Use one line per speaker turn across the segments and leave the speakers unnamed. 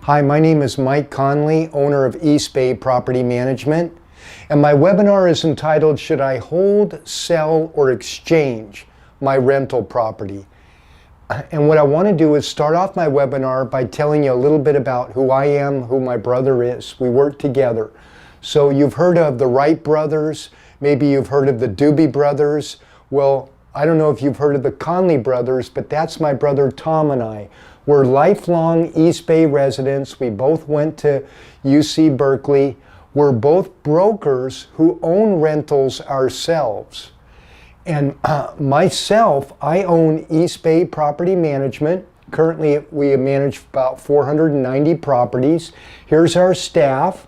Hi, my name is Mike Conley, owner of East Bay Property Management, and my webinar is entitled, Should I Hold, Sell, or Exchange My Rental Property? And what I want to do is start off my webinar by telling you a little bit about who I am, who my brother is. We work together. So you've heard of the Wright brothers, maybe you've heard of the Doobie brothers. Well, I don't know if you've heard of the Conley brothers, but that's my brother Tom and I. We're lifelong East Bay residents. We both went to UC Berkeley. We're both brokers who own rentals ourselves. And myself, I own East Bay Property Management. Currently, we manage about 490 properties. Here's our staff.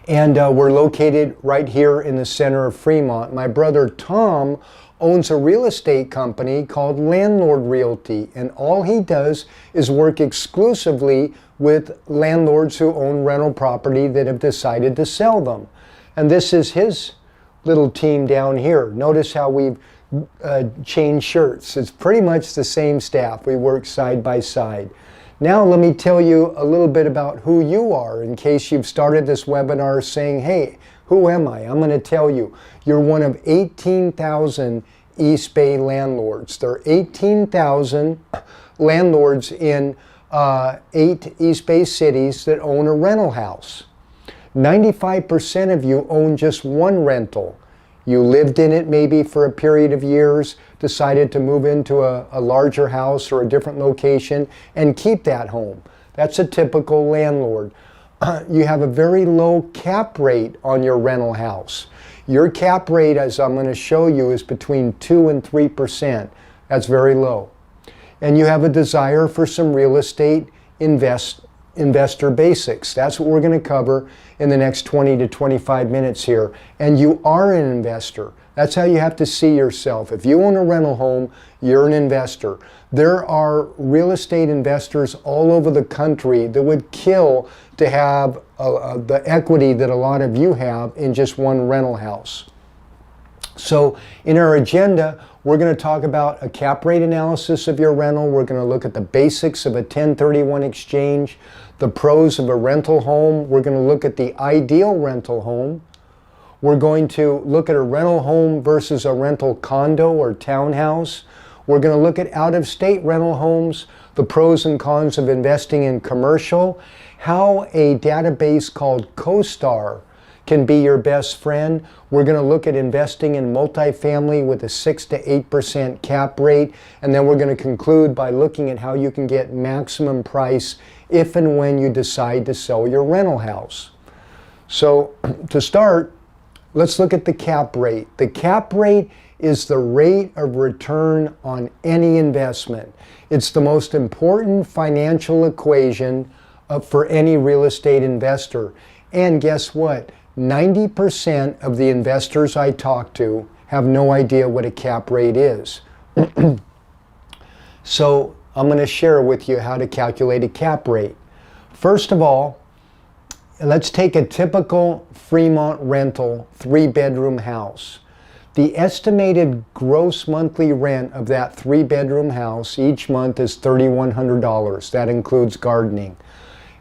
And we're located right here in the center of Fremont. My brother Tom owns a real estate company called Landlord Realty, and all he does is work exclusively with landlords who own rental property that have decided to sell them. And this is his little team down here. Notice how we've changed shirts. It's pretty much the same staff. We work side by side. Now let me tell you a little bit about who you are in case you've started this webinar saying, hey, who am I? I'm going to tell you. You're one of 18,000 East Bay landlords. There are 18,000 landlords in 8 East Bay cities that own a rental house. 95% of you own just one rental. You lived in it maybe for a period of years, decided to move into a larger house or a different location and keep that home. That's a typical landlord. You have a very low cap rate on your rental house. Your cap rate, as I'm going to show you, is between 2 and 3%. That's very low. And you have a desire for some real estate investor basics. That's what we're going to cover in the next 20 to 25 minutes here. And you are an investor. That's how you have to see yourself. If you own a rental home, you're an investor. There are real estate investors all over the country that would kill to have the equity that a lot of you have in just one rental house. So in our agenda, we're going to talk about a cap rate analysis of your rental. We're going to look at the basics of a 1031 exchange, the pros of a rental home. We're going to look at the ideal rental home. We're going to look at a rental home versus a rental condo or townhouse. We're going to look at out-of-state rental homes, the pros and cons of investing in commercial, how a database called CoStar can be your best friend. We're going to look at investing in multifamily with a 6 to 8% cap rate, and then we're going to conclude by looking at how you can get maximum price if and when you decide to sell your rental house. So to start, let's look at the cap rate. The cap rate is the rate of return on any investment. It's the most important financial equation for any real estate investor. And guess what? 90% of the investors I talk to have no idea what a cap rate is. So I'm going to share with you how to calculate a cap rate. First of all, let's take a typical Fremont rental 3-bedroom house. The estimated gross monthly rent of that 3-bedroom house each month is $3,100. That includes gardening.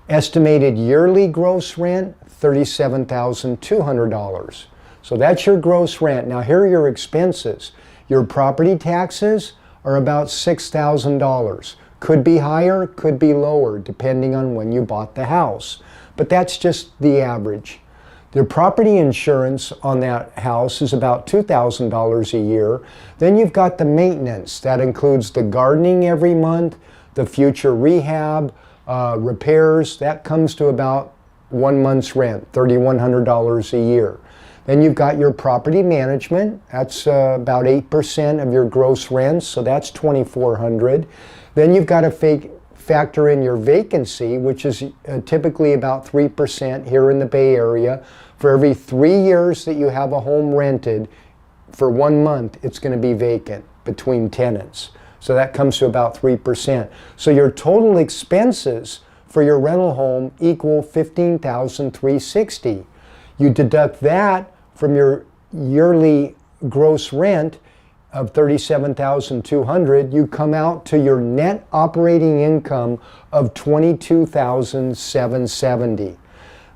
Estimated yearly gross rent, $37,200. So that's your gross rent. Now here are your expenses. Your property taxes are about $6,000. Could be higher, could be lower, depending on when you bought the house. But that's just the average. The property insurance on that house is about $2,000 a year. Then you've got the maintenance. That includes the gardening every month, the future rehab, repairs. That comes to about 1 month's rent, $3,100 a year. Then you've got your property management. That's about 8% of your gross rents, so that's $2,400. Then you've got to factor in your vacancy, which is typically about 3% here in the Bay Area. For every 3 years that you have a home rented, for 1 month, it's going to be vacant between tenants. So that comes to about 3%. So your total expenses for your rental home equal $15,360. You deduct that from your yearly gross rent, of 37,200, you come out to your net operating income of 22,770.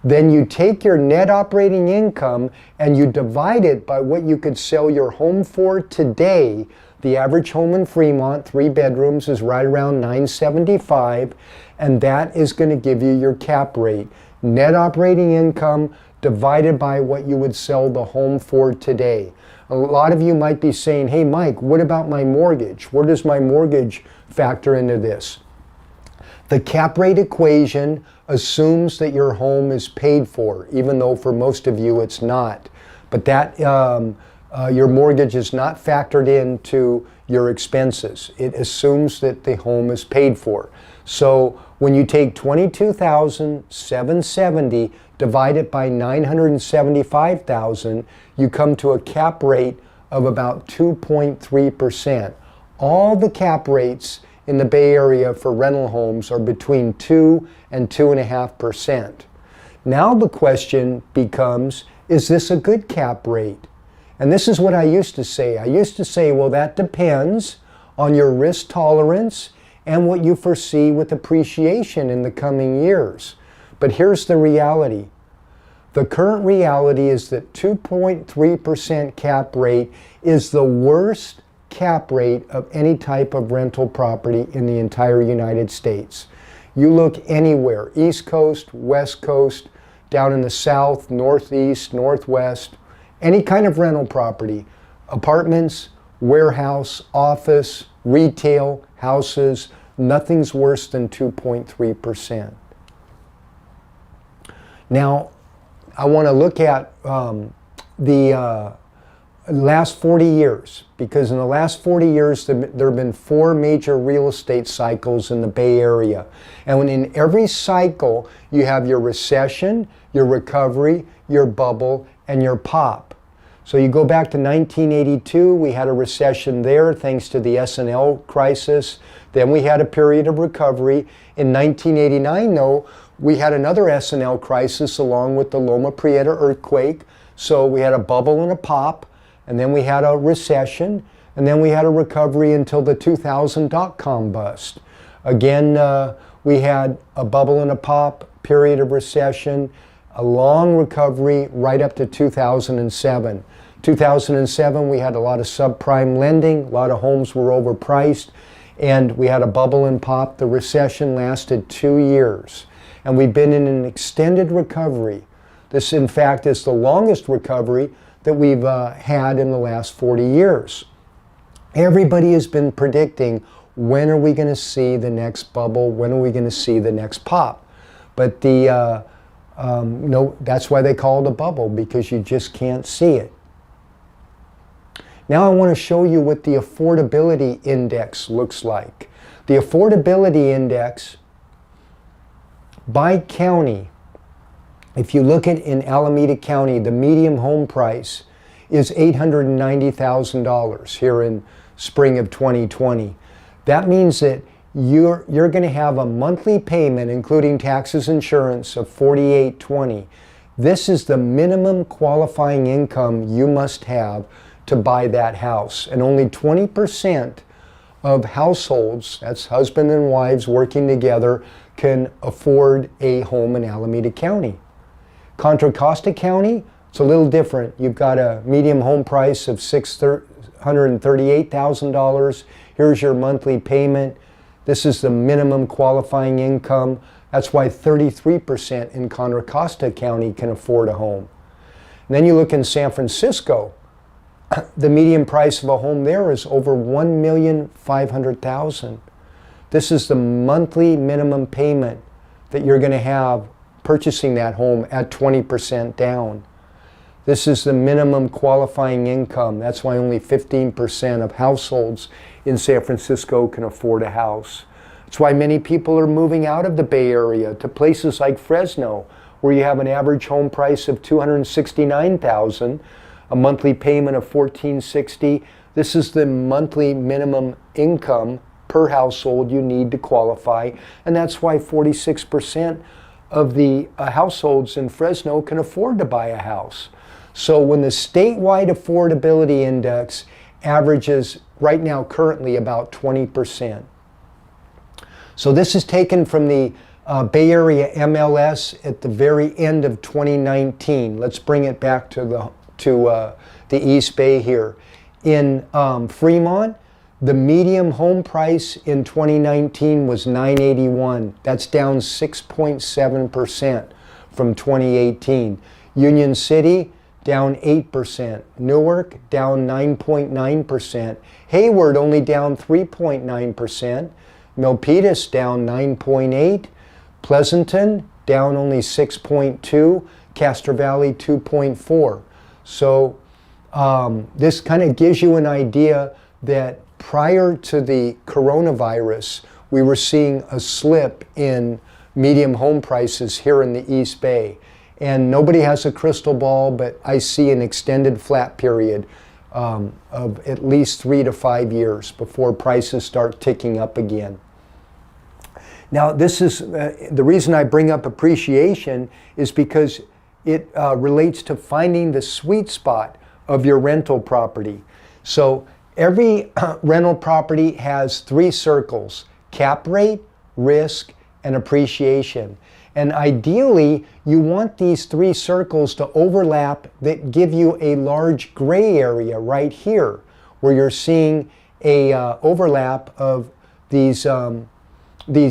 Then you take your net operating income and you divide it by what you could sell your home for today. The average home in Fremont, 3 bedrooms, is right around $975, and that is going to give you your cap rate. Net operating income divided by what you would sell the home for today. A lot of you might be saying, hey Mike, what about my mortgage? Where does my mortgage factor into this? The cap rate equation assumes that your home is paid for, even though for most of you it's not. But that your mortgage is not factored into your expenses. It assumes that the home is paid for. So when you take 22,770, divide it by 975,000, you come to a cap rate of about 2.3%. All the cap rates in the Bay Area for rental homes are between 2 and 2.5%. Now the question becomes, is this a good cap rate? And this is what I used to say. I used to say, well, that depends on your risk tolerance and what you foresee with appreciation in the coming years. But here's the reality. The current reality is that 2.3% cap rate is the worst cap rate of any type of rental property in the entire United States. You look anywhere, East Coast, West Coast, down in the South, Northeast, Northwest, any kind of rental property, apartments, warehouse, office, retail, houses, nothing's worse than 2.3%. Now, I want to look at the last 40 years, because in the last 40 years there have been 4 major real estate cycles in the Bay Area. And in every cycle you have your recession, your recovery, your bubble, and your pop. So you go back to 1982, we had a recession there thanks to the S&L crisis. Then we had a period of recovery. In 1989 though, we had another S&L crisis along with the Loma Prieta earthquake. So we had a bubble and a pop, and then we had a recession, and then we had a recovery until the 2000 dot-com bust. Again, we had a bubble and a pop, period of recession, a long recovery right up to 2007. 2007, we had a lot of subprime lending, a lot of homes were overpriced, and we had a bubble and pop. The recession lasted 2 years, and we've been in an extended recovery. This, in fact, is the longest recovery that we've had in the last 40 years. Everybody has been predicting, when are we going to see the next bubble? When are we going to see the next pop? But no, that's why they call it a bubble, because you just can't see it. Now I want to show you what the affordability index looks like. The affordability index by county, if you look at in Alameda County, the median home price is $890,000 here in spring of 2020. That means that you're going to have a monthly payment, including taxes and insurance, of $4,820. This is the minimum qualifying income you must have to buy that house. And only 20% of households, that's husband and wives working together, can afford a home in Alameda County. Contra Costa County, it's a little different. You've got a median home price of $638,000. Here's your monthly payment. This is the minimum qualifying income. That's why 33% in Contra Costa County can afford a home. And then you look in San Francisco, the median price of a home there is over $1,500,000. This is the monthly minimum payment that you're going to have purchasing that home at 20% down. This is the minimum qualifying income. That's why only 15% of households in San Francisco can afford a house. That's why many people are moving out of the Bay Area to places like Fresno, where you have an average home price of $269,000, a monthly payment of $1,460. This is the monthly minimum income per household you need to qualify, and that's why 46% of the households in Fresno can afford to buy a house. So when the statewide affordability index averages right now currently about 20%. So this is taken from the Bay Area MLS at the very end of 2019. Let's bring it back to the East Bay here. In Fremont, the median home price in 2019 was $981. That's down 6.7% from 2018. Union City, down 8%. Newark, down 9.9%. Hayward, only down 3.9%. Milpitas, down 9.8%. Pleasanton, down only 6.2%. Castro Valley, 2.4%. So this kind of gives you an idea that prior to the coronavirus, we were seeing a slip in median home prices here in the East Bay. And nobody has a crystal ball, but I see an extended flat period of at least 3 to 5 years before prices start ticking up again. Now, this is the reason I bring up appreciation is because it relates to finding the sweet spot of your rental property. So every rental property has 3 circles: cap rate, risk, and appreciation. And ideally, you want these 3 circles to overlap that give you a large gray area right here, where you're seeing a overlap of these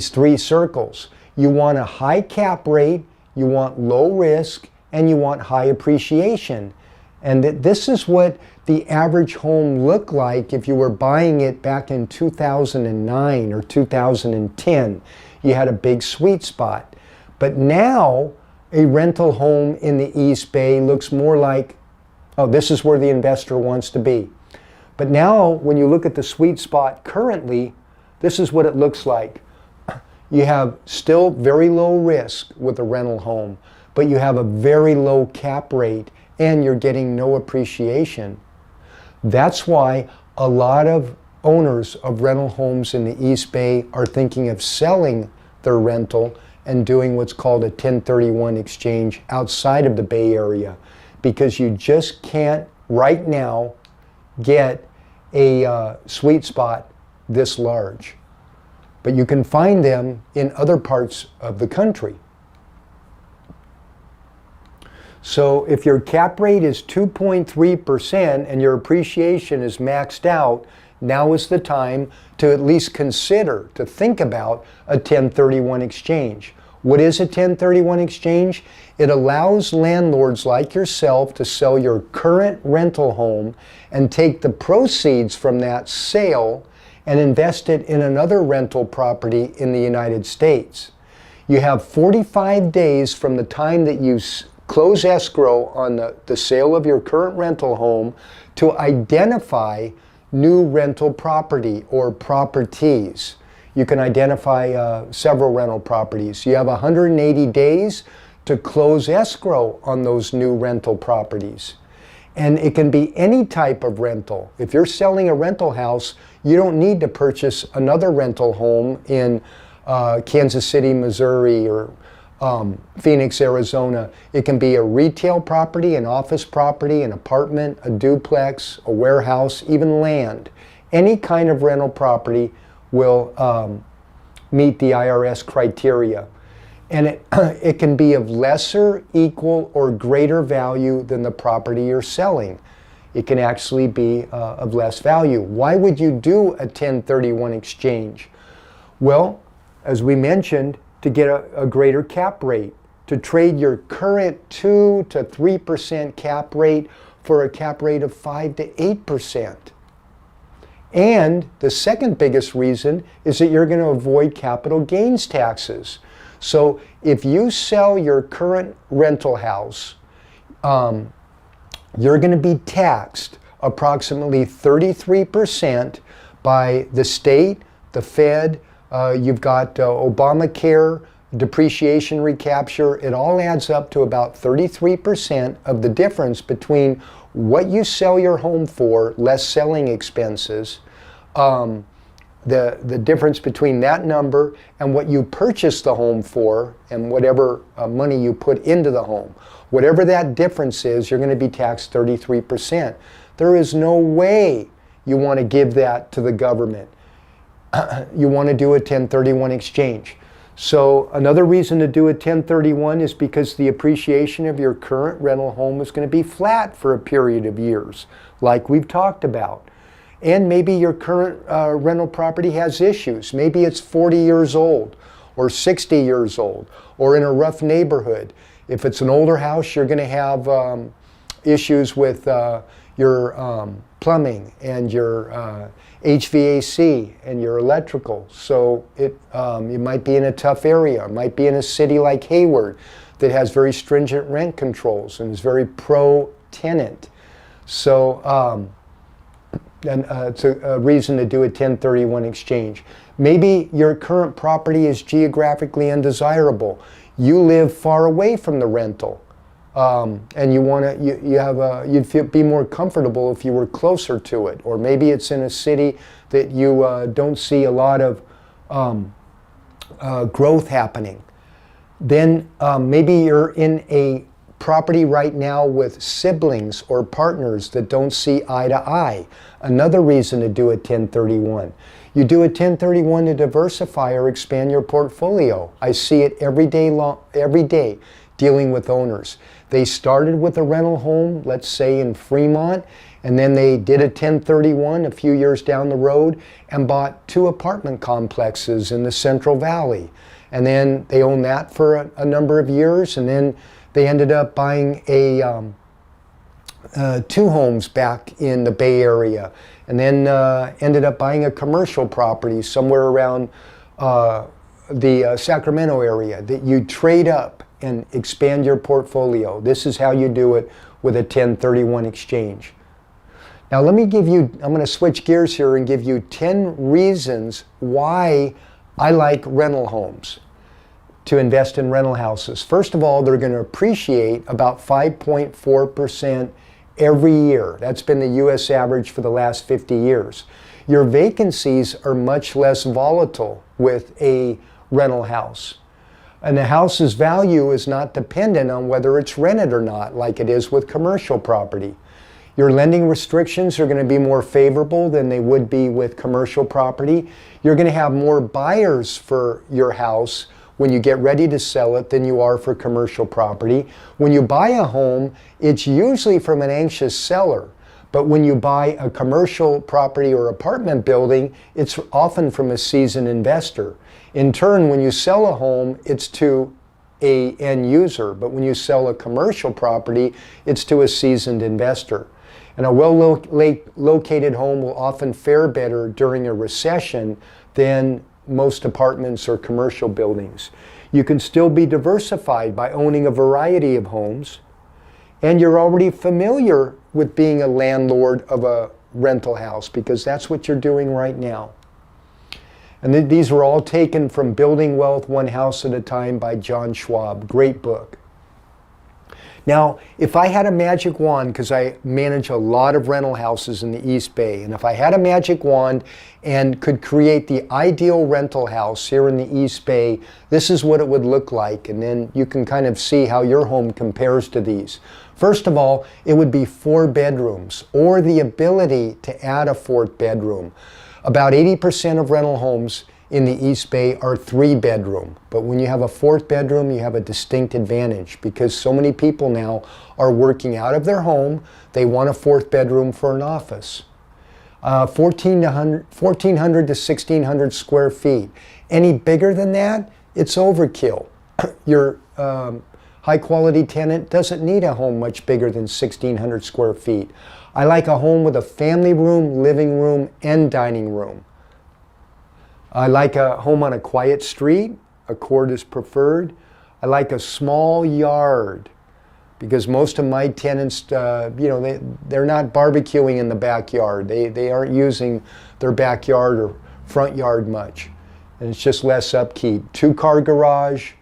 3 circles. You want a high cap rate, you want low risk, and you want high appreciation. And this is what the average home looked like if you were buying it back in 2009 or 2010. You had a big sweet spot. But now, a rental home in the East Bay looks more like, oh, this is where the investor wants to be. But now, when you look at the sweet spot currently, this is what it looks like. You have still very low risk with a rental home, but you have a very low cap rate and you're getting no appreciation. That's why a lot of owners of rental homes in the East Bay are thinking of selling their rental and doing what's called a 1031 exchange outside of the Bay Area, because you just can't right now get a sweet spot this large. But you can find them in other parts of the country. So if your cap rate is 2.3% and your appreciation is maxed out, now is the time to at least consider, to think about a 1031 exchange. What is a 1031 exchange? It allows landlords like yourself to sell your current rental home and take the proceeds from that sale and invest it in another rental property in the United States. You have 45 days from the time that you close escrow on the sale of your current rental home to identify new rental property or properties. You can identify several rental properties. You have 180 days to close escrow on those new rental properties. And it can be any type of rental. If you're selling a rental house, you don't need to purchase another rental home in Kansas City, Missouri, or Phoenix, Arizona. It can be a retail property, an office property, an apartment, a duplex, a warehouse, even land. Any kind of rental property will meet the IRS criteria. And it can be of lesser, equal, or greater value than the property you're selling. It can actually be of less value. Why would you do a 1031 exchange? Well, as we mentioned, to get a greater cap rate, to trade your current 2 to 3% cap rate for a cap rate of 5 to 8%. And the second biggest reason is that you're going to avoid capital gains taxes. So if you sell your current rental house, you're going to be taxed approximately 33% by the state, the Fed. You've got Obamacare, depreciation recapture. It all adds up to about 33% of the difference between what you sell your home for, less selling expenses, the difference between that number and what you purchase the home for and whatever money you put into the home. Whatever that difference is, you're going to be taxed 33%. There is no way you want to give that to the government. You want to do a 1031 exchange. So another reason to do a 1031 is because the appreciation of your current rental home is going to be flat for a period of years, like we've talked about. And maybe your current rental property has issues. Maybe it's 40 years old or 60 years old or in a rough neighborhood. If it's an older house, you're going to have issues with your plumbing and your HVAC and your electrical. So you might be in a tough area. It might be in a city like Hayward that has very stringent rent controls and is very pro-tenant. So it's a reason to do a 1031 exchange. Maybe your current property is geographically undesirable. You live far away from the rental. And you'd be more comfortable if you were closer to it, or maybe it's in a city that you don't see a lot of growth happening. Then maybe you're in a property right now with siblings or partners that don't see eye to eye. Another reason to do a 1031. You do a 1031 to diversify or expand your portfolio. I see it every day dealing with owners. They started with a rental home, let's say in Fremont, and then they did a 1031 a few years down the road and bought 2 apartment complexes in the Central Valley. And then they owned that for a number of years, and then they ended up buying 2 homes back in the Bay Area, and then ended up buying a commercial property somewhere around the Sacramento area that you trade up and expand your portfolio. This is how you do it with a 1031 exchange. Now I'm going to switch gears here and give you 10 reasons why I like rental homes, to invest in rental houses. First of all, they're going to appreciate about 5.4% every year. That's been the US average for the last 50 years. Your vacancies are much less volatile with a rental house. And the house's value is not dependent on whether it's rented or not, like it is with commercial property. Your lending restrictions are going to be more favorable than they would be with commercial property. You're going to have more buyers for your house when you get ready to sell it than you are for commercial property. When you buy a home, it's usually from an anxious seller. But when you buy a commercial property or apartment building, it's often from a seasoned investor. In turn, when you sell a home, it's to an end user. But when you sell a commercial property, it's to a seasoned investor. And a well-located home will often fare better during a recession than most apartments or commercial buildings. You can still be diversified by owning a variety of homes, and you're already familiar with being a landlord of a rental house because that's what you're doing right now. And these were all taken from Building Wealth One House at a Time by John Schwab. Great book. Now, if I had a magic wand, because I manage a lot of rental houses in the East Bay, and if I had a magic wand and could create the ideal rental house here in the East Bay, this is what it would look like. And then you can kind of see how your home compares to these. First of all, it would be 4 bedrooms or the ability to add a 4th bedroom. About 80% of rental homes in the East Bay are 3 bedroom. But when you have a 4th bedroom, you have a distinct advantage because so many people now are working out of their home. They want a 4th bedroom for an office. 1,400 to 1,600 square feet. Any bigger than that, it's overkill. Your high quality tenant doesn't need a home much bigger than 1,600 square feet. I like a home with a family room, living room, and dining room. I like a home on a quiet street. Accord is preferred. I like a small yard because most of my tenants, they're not barbecuing in the backyard. They aren't using their backyard or front yard much. And it's just less upkeep. 2-car garage,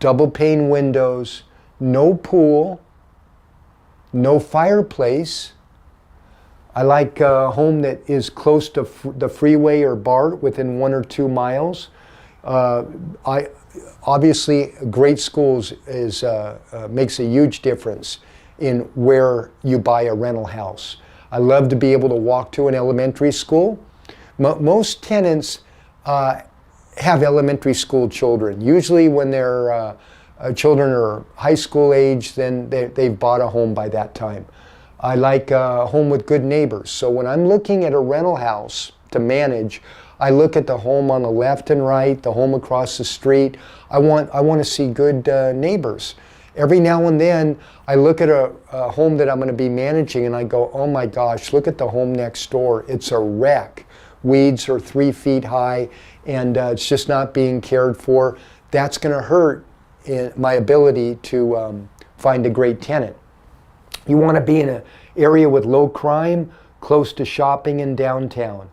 double pane windows, no pool, no fireplace. I like a home that is close to the freeway or BART within 1 or 2 miles. Obviously, great schools makes a huge difference in where you buy a rental house. I love to be able to walk to an elementary school. Most tenants have elementary school children. Usually when their children are high school age, then they've bought a home by that time. I like a home with good neighbors. So when I'm looking at a rental house to manage, I look at the home on the left and right, the home across the street. I want to see good neighbors. Every now and then, I look at a home that I'm going to be managing and I go, oh my gosh, look at the home next door. It's a wreck. Weeds are 3 feet high and it's just not being cared for. That's going to hurt my ability to find a great tenant. You want to be in an area with low crime, close to shopping in downtown.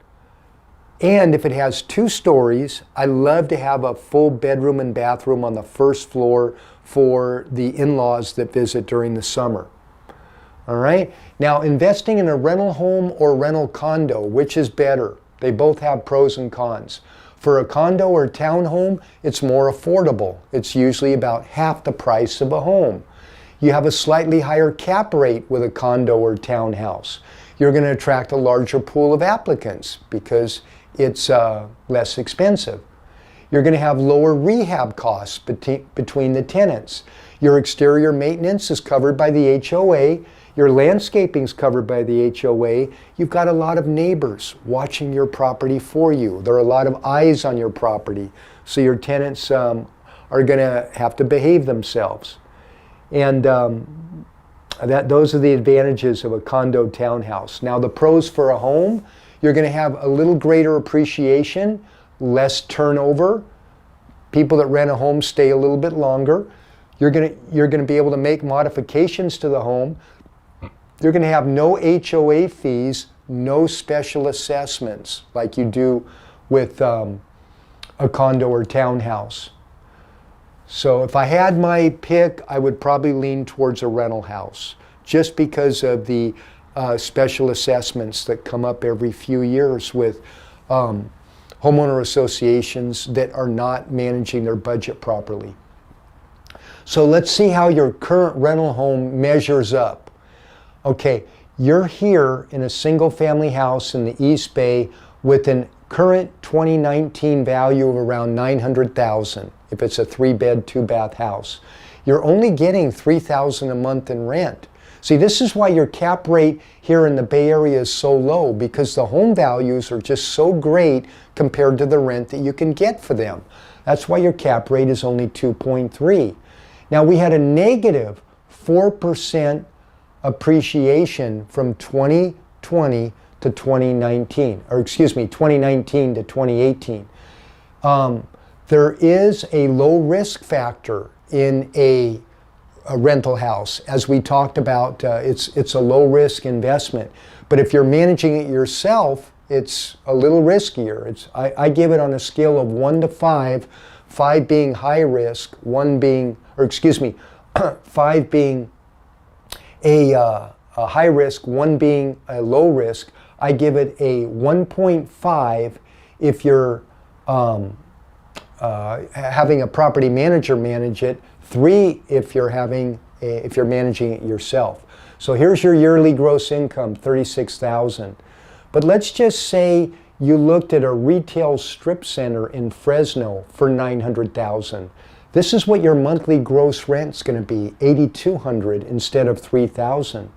And if it has 2 stories, I love to have a full bedroom and bathroom on the first floor for the in-laws that visit during the summer. All right? Now, investing in a rental home or rental condo, which is better? They both have pros and cons. For a condo or townhome, it's more affordable. It's usually about half the price of a home. You have a slightly higher cap rate with a condo or townhouse. You're going to attract a larger pool of applicants because it's less expensive. You're going to have lower rehab costs between the tenants. Your exterior maintenance is covered by the HOA. Your landscaping is covered by the HOA. You've got a lot of neighbors watching your property for you. There are a lot of eyes on your property. So your tenants are going to have to behave themselves. And those are the advantages of a condo townhouse. Now the pros for a home, you're going to have a little greater appreciation, less turnover. People that rent a home stay a little bit longer. You're going to be able to make modifications to the home. You're going to have no HOA fees, no special assessments like you do with a condo or townhouse. So if I had my pick, I would probably lean towards a rental house just because of the special assessments that come up every few years with homeowner associations that are not managing their budget properly. So let's see how your current rental home measures up. Okay, you're here in a single family house in the East Bay with an current 2019 value of around $900,000 if it's a 3-bed, 2-bath house. You're only getting $3,000 a month in rent. See, this is why your cap rate here in the Bay Area is so low, because the home values are just so great compared to the rent that you can get for them. That's why your cap rate is only 2.3. Now, we had a negative 4% appreciation from 2020 to 2019, or excuse me, 2019 to 2018. There is a low risk factor in a rental house. As we talked about, it's a low risk investment. But if you're managing it yourself, it's a little riskier. I give it on a scale of 1 to 5, 5 being high risk, 1 being, or excuse me, 5 being a high risk, 1 being a low risk. I give it a 1.5 if you're having a property manager manage it, 3 if you're managing it yourself. So here's your yearly gross income, $36,000. But let's just say you looked at a retail strip center in Fresno for $900,000. This is what your monthly gross rent's going to be, $8,200 instead of $3,000.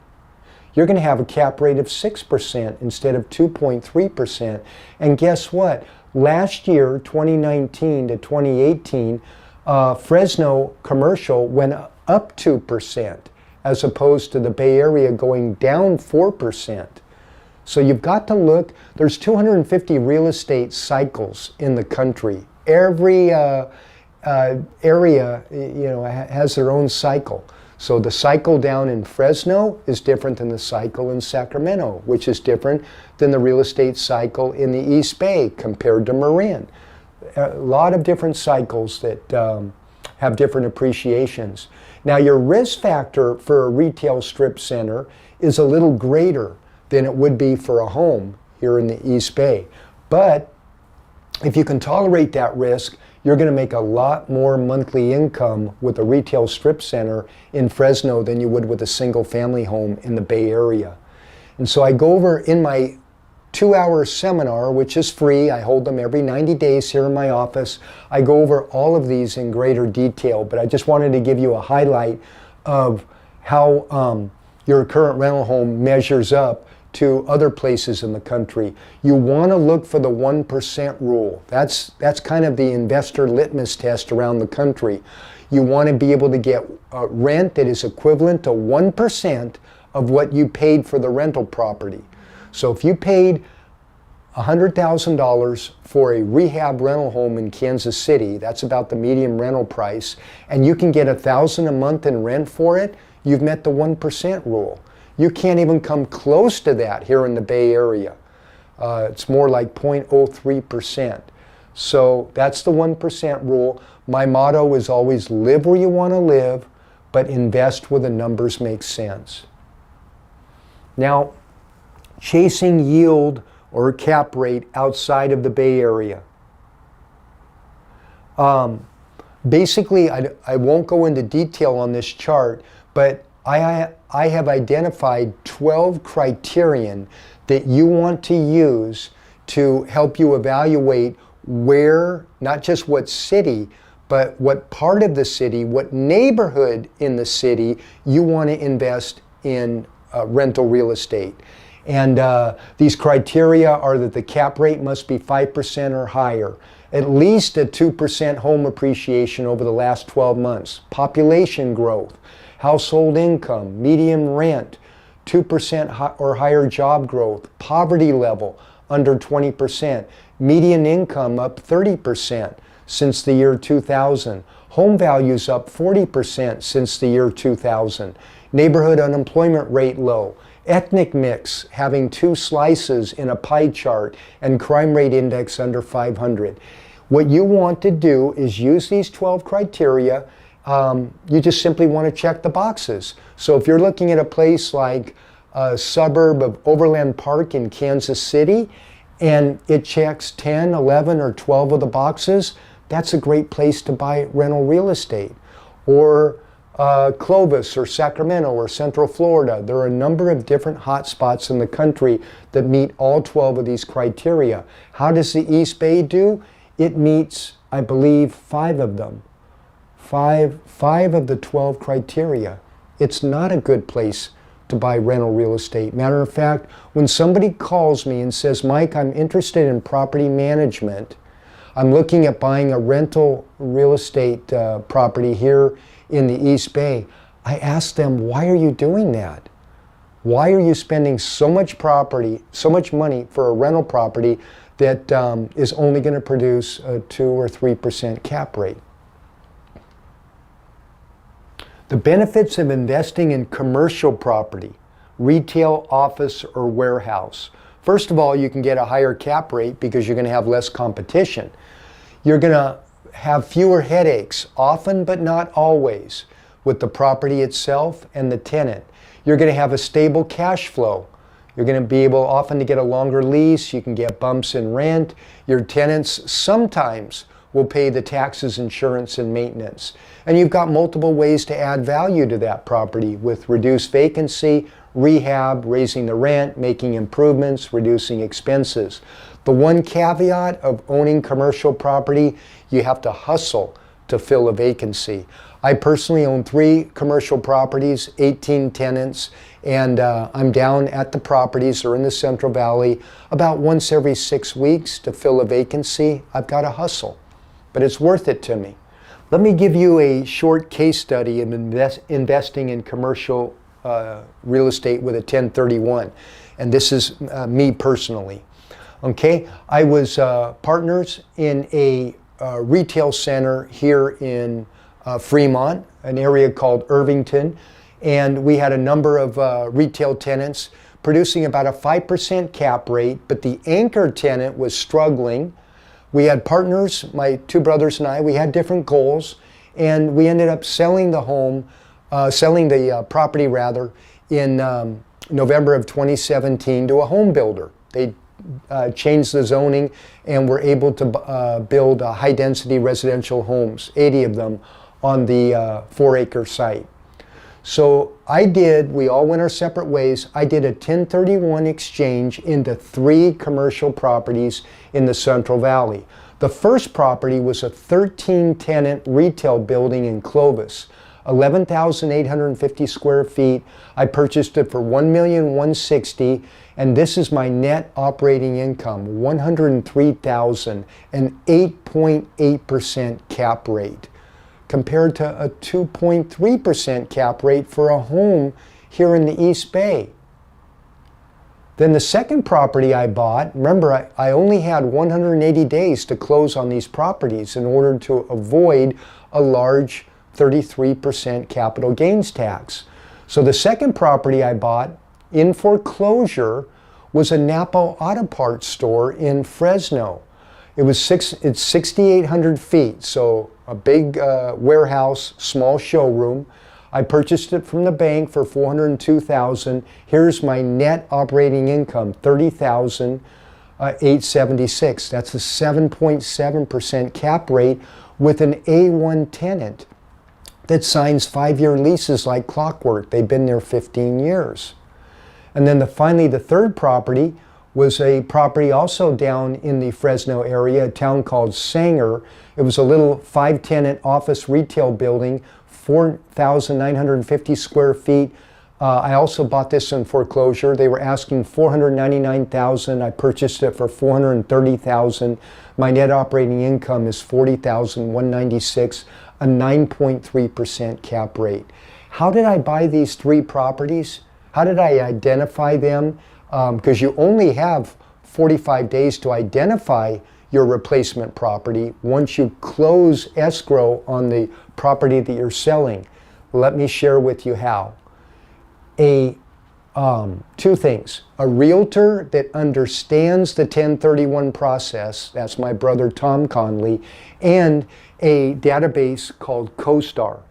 You're going to have a cap rate of 6% instead of 2.3%. And guess what? Last year, 2019 to 2018, Fresno commercial went up 2% as opposed to the Bay Area going down 4%. So you've got to look, there's 250 real estate cycles in the country. Every area, has their own cycle. So the cycle down in Fresno is different than the cycle in Sacramento, which is different than the real estate cycle in the East Bay compared to Marin. A lot of different cycles that have different appreciations. Now your risk factor for a retail strip center is a little greater than it would be for a home here in the East Bay. But if you can tolerate that risk, you're going to make a lot more monthly income with a retail strip center in Fresno than you would with a single family home in the Bay Area. And so I go over in my 2-hour seminar, which is free. I hold them every 90 days here in my office. I go over all of these in greater detail, but I just wanted to give you a highlight of how your current rental home measures up to other places in the country. You want to look for the 1% rule. That's kind of the investor litmus test around the country. You want to be able to get rent that is equivalent to 1% of what you paid for the rental property. So if you paid $100,000 for a rehab rental home in Kansas City, that's about the median rental price, and you can get $1,000 a month in rent for it, you've met the 1% rule. You can't even come close to that here in the Bay Area. It's more like 0.03%. So that's the 1% rule. My motto is always live where you want to live, but invest where the numbers make sense. Now, chasing yield or cap rate outside of the Bay Area. Basically, I won't go into detail on this chart, but I have identified 12 criterion that you want to use to help you evaluate where, not just what city, but what part of the city, what neighborhood in the city you want to invest in rental real estate. And these criteria are that the cap rate must be 5% or higher, at least a 2% home appreciation over the last 12 months, population growth, household income, median rent, 2% or higher job growth, poverty level under 20%, median income up 30% since the year 2000, home values up 40% since the year 2000, neighborhood unemployment rate low, ethnic mix having 2 slices in a pie chart, and crime rate index under 500. What you want to do is use these 12 criteria. You just simply want to check the boxes. So if you're looking at a place like a suburb of Overland Park in Kansas City, and it checks 10, 11, or 12 of the boxes, that's a great place to buy rental real estate. Or Clovis or Sacramento or Central Florida. There are a number of different hot spots in the country that meet all 12 of these criteria. How does the East Bay do? It meets, I believe, 5 of them. Five of the 12 criteria. It's not a good place to buy rental real estate. Matter of fact, when somebody calls me and says, Mike, I'm interested in property management, I'm looking at buying a rental real estate property here in the East Bay, I ask them, why are you doing that? Why are you spending so much money for a rental property that is only going to produce a 2 or 3% cap rate? The benefits of investing in commercial property, retail, office, or warehouse. First of all, you can get a higher cap rate because you're going to have less competition. You're going to have fewer headaches, often but not always, with the property itself and the tenant. You're going to have a stable cash flow. You're going to be able often to get a longer lease. You can get bumps in rent. Your tenants sometimes will pay the taxes, insurance, and maintenance. And you've got multiple ways to add value to that property with reduced vacancy, rehab, raising the rent, making improvements, reducing expenses. The one caveat of owning commercial property, you have to hustle to fill a vacancy. I personally own 3 commercial properties, 18 tenants, and I'm down at the properties or in the Central Valley about once every 6 weeks to fill a vacancy. I've got to hustle, but it's worth it to me. Let me give you a short case study of investing in commercial real estate with a 1031, and this is me personally. Okay, I was partners in a retail center here in Fremont, an area called Irvington, and we had a number of retail tenants producing about a 5% cap rate, but the anchor tenant was struggling. We had partners, my 2 brothers and I, we had different goals, and we ended up selling the property rather, in November of 2017 to a home builder. They changed the zoning and were able to build high-density residential homes, 80 of them, on the 4-acre site. So we all went our separate ways. I did a 1031 exchange into 3 commercial properties in the Central Valley. The first property was a 13-tenant retail building in Clovis, 11,850 square feet. I purchased it for $1,160,000, and this is my net operating income, $103,000, an 8.8% cap rate, compared to a 2.3% cap rate for a home here in the East Bay. Then the second property I bought, remember I only had 180 days to close on these properties in order to avoid a large 33% capital gains tax. So the second property I bought in foreclosure was a Napa Auto Parts store in Fresno. It's 6,800 feet, so a big warehouse, small showroom. I purchased it from the bank for $402,000. Here's my net operating income, $30,876. That's a 7.7% cap rate with an A1 tenant that signs 5-year leases like clockwork. They've been there 15 years. And then finally, the third property was a property also down in the Fresno area, a town called Sanger. It was a little 5-tenant office retail building, 4,950 square feet. I also bought this in foreclosure. They were asking $499,000. I purchased it for $430,000. My net operating income is $40,196, a 9.3% cap rate. How did I buy these 3 properties? How did I identify them? Because you only have 45 days to identify your replacement property once you close escrow on the property that you're selling. Let me share with you how. 2 things. A realtor that understands the 1031 process, that's my brother Tom Conley, and a database called CoStar.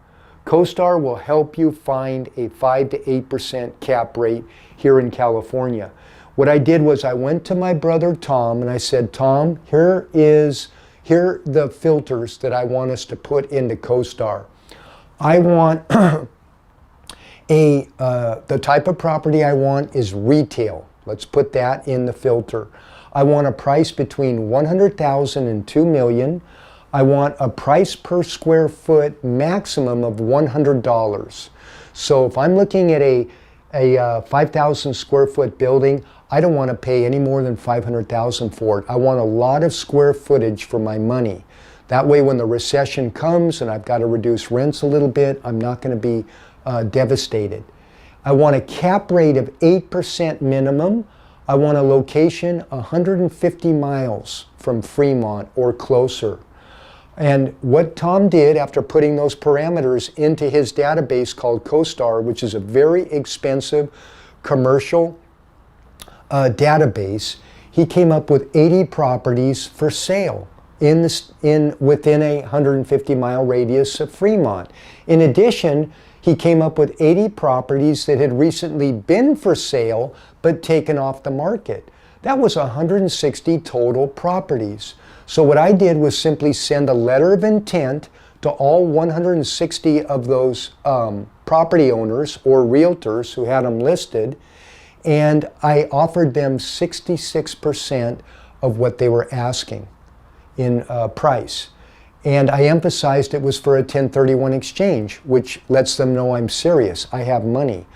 CoStar will help you find a 5 to 8% cap rate here in California. What I did was I went to my brother Tom and I said, Tom, here are the filters that I want us to put into CoStar. I want the type of property I want is retail. Let's put that in the filter. I want a price between $100,000 and $2 million. I want a price per square foot maximum of $100. So if I'm looking at a 5,000 square foot building, I don't want to pay any more than $500,000 for it. I want a lot of square footage for my money. That way when the recession comes and I've got to reduce rents a little bit, I'm not going to be devastated. I want a cap rate of 8% minimum. I want a location 150 miles from Fremont or closer. And what Tom did after putting those parameters into his database called CoStar, which is a very expensive commercial database, he came up with 80 properties for sale within a 150-mile radius of Fremont. In addition, he came up with 80 properties that had recently been for sale but taken off the market. That was 160 total properties. So what I did was simply send a letter of intent to all 160 of those property owners or realtors who had them listed, and I offered them 66% of what they were asking in price. And I emphasized it was for a 1031 exchange, which lets them know I'm serious. I have money.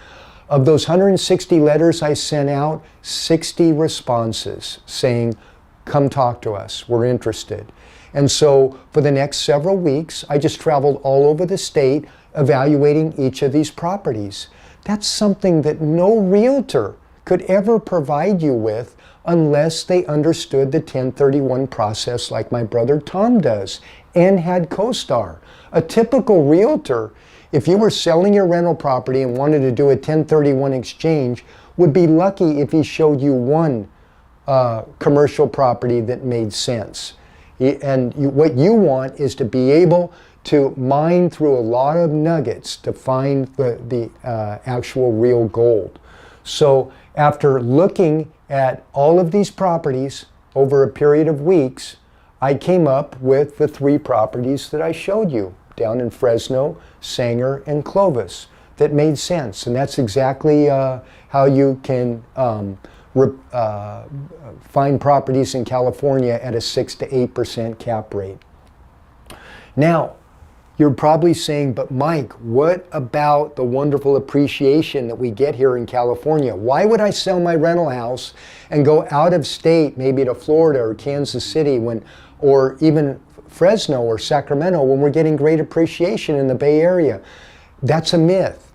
Of those 160 letters I sent out, 60 responses saying, come talk to us, we're interested. And so for the next several weeks, I just traveled all over the state evaluating each of these properties. That's something that no realtor could ever provide you with unless they understood the 1031 process like my brother Tom does and had CoStar. A typical realtor, if you were selling your rental property and wanted to do a 1031 exchange, would be lucky if he showed you one commercial property that made sense. What you want is to be able to mine through a lot of nuggets to find the actual real gold. So after looking at all of these properties over a period of weeks, I came up with the 3 properties that I showed you down in Fresno, Sanger, and Clovis. that made sense. And that's exactly how you can find properties in California at a 6 to 8% cap rate. Now, you're probably saying, but Mike, what about the wonderful appreciation that we get here in California? Why would I sell my rental house and go out of state, maybe to Florida or Kansas City, or even Fresno or Sacramento, when we're getting great appreciation in the Bay Area? That's a myth.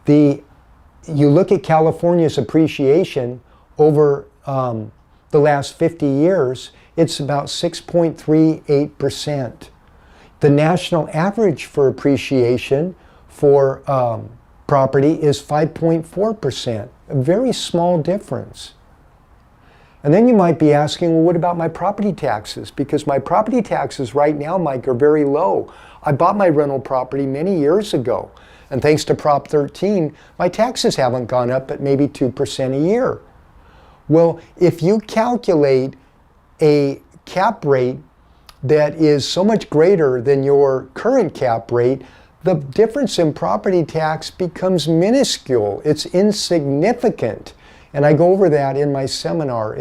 You look at California's appreciation over the last 50 years, it's about 6.38%. The national average for appreciation for property is 5.4%, a very small difference. And then you might be asking, well, what about my property taxes? Because my property taxes right now, Mike, are very low. I bought my rental property many years ago, and thanks to Prop 13, my taxes haven't gone up but maybe 2% a year. Well, if you calculate a cap rate that is so much greater than your current cap rate, the difference in property tax becomes minuscule. It's insignificant. And I go over that in my seminar.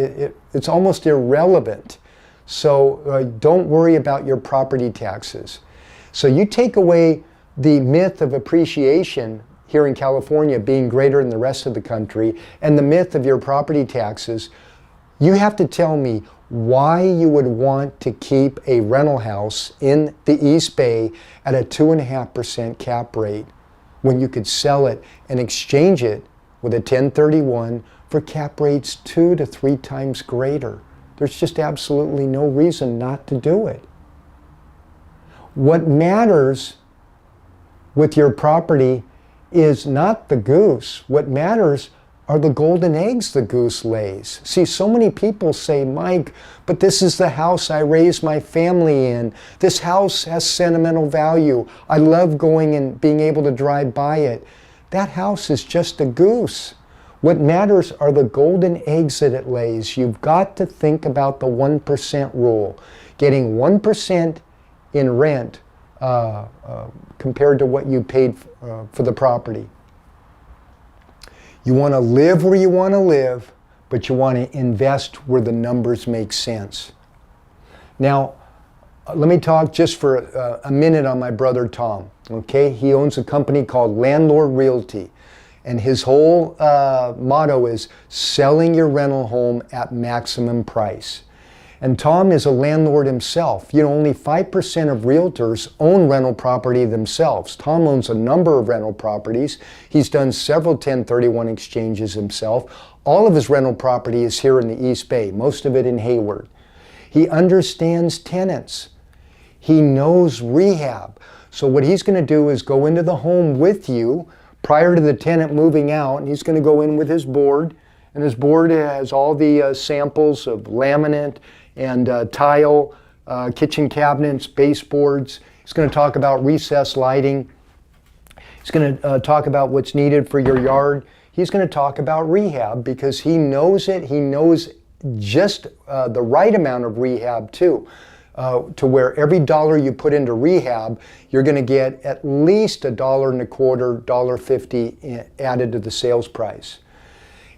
It's almost irrelevant. So don't worry about your property taxes. So you take away the myth of appreciation here in California being greater than the rest of the country and the myth of your property taxes, you have to tell me why you would want to keep a rental house in the East Bay at a 2.5% cap rate when you could sell it and exchange it with a 1031 for cap rates 2 to 3 times greater. There's just absolutely no reason not to do it. What matters with your property is not the goose. What matters are the golden eggs the goose lays. See, so many people say, Mike, but this is the house I raised my family in. This house has sentimental value. I love going and being able to drive by it. That house is just a goose. What matters are the golden eggs that it lays. You've got to think about the 1% rule. Getting 1% in rent compared to what you paid for the property. You want to live where you want to live, but you want to invest where the numbers make sense. Now, let me talk just for a minute on my brother Tom. Okay, he owns a company called Landlord Realty, and his whole motto is selling your rental home at maximum price. And Tom is a landlord himself. You know, only 5% of realtors own rental property themselves. Tom owns a number of rental properties. He's done several 1031 exchanges himself. All of his rental property is here in the East Bay, most of it in Hayward. He understands tenants. He knows rehab. So what he's going to do is go into the home with you prior to the tenant moving out, and he's going to go in with his board, and his board has all the samples of laminate and tile, kitchen cabinets, baseboards. He's going to talk about recessed lighting. He's going to talk about what's needed for your yard. He's going to talk about rehab because he knows it. He knows just the right amount of rehab too, to where every dollar you put into rehab, you're going to get at least $1.25, $1.50 added to the sales price.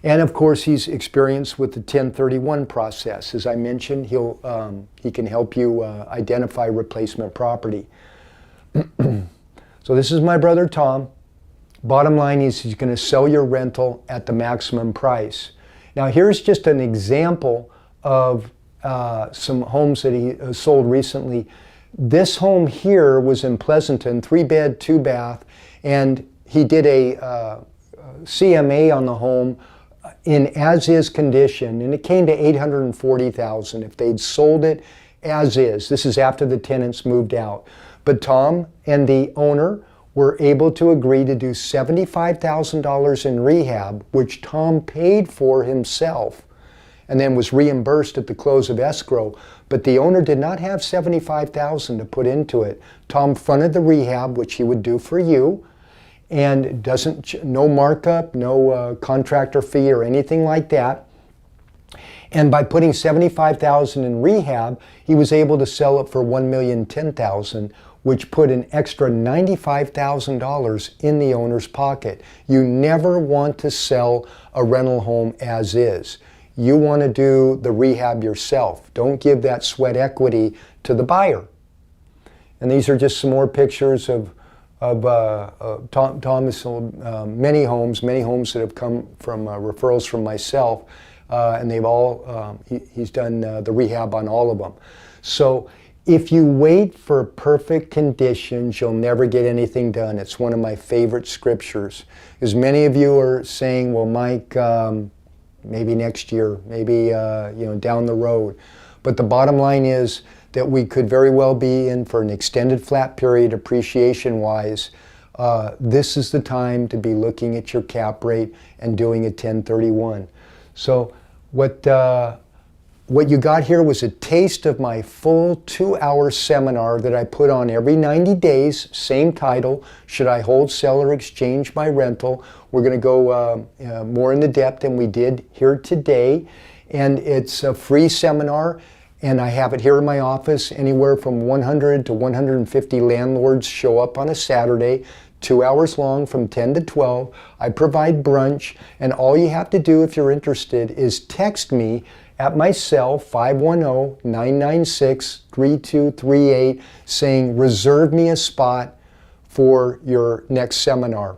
And of course, he's experienced with the 1031 process. As I mentioned, he can help you identify replacement property. So this is my brother Tom. Bottom line is he's going to sell your rental at the maximum price. Now here's just an example of some homes that he sold recently. This home here was in Pleasanton, 3-bed, 2-bath, and he did a CMA on the home in as-is condition, and it came to $840,000 if they'd sold it as is. This is after the tenants moved out. But Tom and the owner were able to agree to do $75,000 in rehab, which Tom paid for himself, and then was reimbursed at the close of escrow. But the owner did not have $75,000 to put into it. Tom fronted the rehab, which he would do for you, and no markup, no contractor fee or anything like that. And by putting $75,000 in rehab, he was able to sell it for $1,010,000, which put an extra $95,000 in the owner's pocket. You never want to sell a rental home as is. You want to do the rehab yourself. Don't give that sweat equity to the buyer. And these are just some more pictures of Tom has sold many homes that have come from referrals from myself, and they've all, he's done the rehab on all of them. So if you wait for perfect conditions, you'll never get anything done. It's one of my favorite scriptures. As many of you are saying, well, Mike, maybe next year, maybe down the road. But the bottom line is that we could very well be in for an extended flat period appreciation-wise. This is the time to be looking at your cap rate and doing a 1031. So what you got here was a taste of my full 2-hour seminar that I put on every 90 days, same title, Should I Hold, Sell, or Exchange My Rental? We're going to go more into depth than we did here today, and it's a free seminar, and I have it here in my office. Anywhere from 100 to 150 landlords show up on a Saturday, 2 hours long from 10 to 12. I provide brunch, and all you have to do if you're interested is text me at my cell, 510-996-3238, saying, reserve me a spot for your next seminar.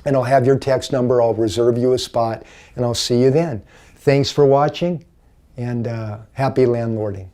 And I'll have your text number, I'll reserve you a spot, and I'll see you then. Thanks for watching, and happy landlording.